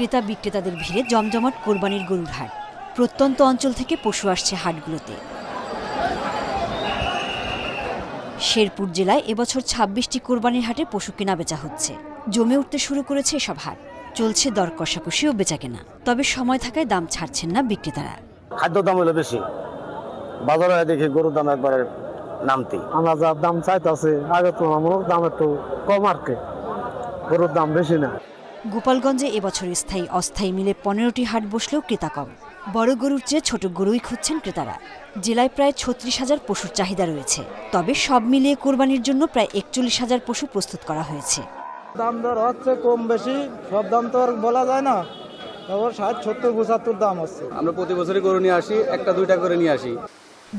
ক্রেতা বিক্রেতাদের ভিড়ে জমজমাট কোরবানির গরুর হাট। প্রত্যন্ত অঞ্চল থেকে পশু আসছে হাটগুলোতে। শেরপুর জেলায় এবছর ২৬টি কোরবানির হাটে পশু কেনা বেচা হচ্ছে। জমে উঠতে শুরু করেছে এসব হাট। চলছে দর কষাকষি ও বেচাকেনা। তবে সময় থাকায় দাম ছাড়ছেন না বিক্রেতারা। খাদ্য দাম হলো বেশি, বাজারে দেখি গরুর দাম একবারে নামতি। আমরা যার দাম চাইতেছি আগে তুলনামূলক দাম একটু কম আর কি, গরুর দাম বেশি না। গোপালগঞ্জে এবছর স্থায়ী অস্থায়ী মিলে ১৫টি হাট বসলেও ক্রেতা কম। বড় গরুর চেয়ে ছোট গরুই খুঁজছেন ক্রেতারা। জেলায় প্রায় ৩৬,০০০ পশুর চাহিদা রয়েছে। তবে সব মিলিয়ে কোরবানির জন্য প্রায় ৪১,০০০ পশু প্রস্তুত করা হয়েছে। দাম দর হচ্ছে কম বেশি, সব দাম তো আর বলা যায় না। ৬০, ৭০, ৭৫ দাম হচ্ছে। আমরা প্রতি বছরই গরু নিয়ে আসি, একটা দুইটা করে নিয়ে আসি।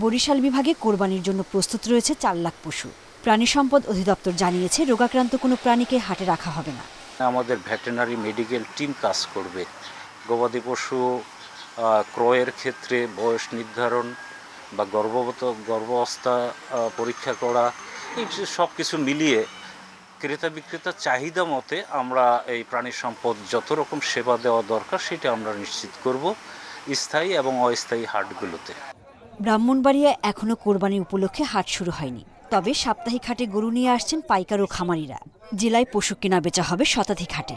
বরিশাল বিভাগে কোরবানির জন্য প্রস্তুত রয়েছে ৪ লাখ পশু। প্রাণী সম্পদ অধিদপ্তর জানিয়েছে রোগাক্রান্ত কোনো প্রাণীকে হাটে রাখা হবে না। আমাদের ভেটেরিনারি মেডিকেল টিম কাজ করবে। গবাদি পশু ক্রয়ের ক্ষেত্রে বয়স নির্ধারণ বা গর্ভাবস্থা পরীক্ষা করা, এই সব কিছু মিলিয়ে ক্রেতা বিক্রেতার চাহিদা মতে আমরা এই প্রাণী সম্পদ যত রকম সেবা দেওয়া দরকার সেটা আমরা নিশ্চিত করব স্থায়ী এবং অস্থায়ী হাটগুলোতে। ব্রাহ্মণবাড়িয়ায় এখনও কোরবানি উপলক্ষে হাট শুরু হয়নি। তবে সাপ্তাহিক হাটে গরু নিয়ে আসছেন পাইকার ও খামারিরা। জেলায় পশু কেনা বেচা হবে শতাধিক হাটে।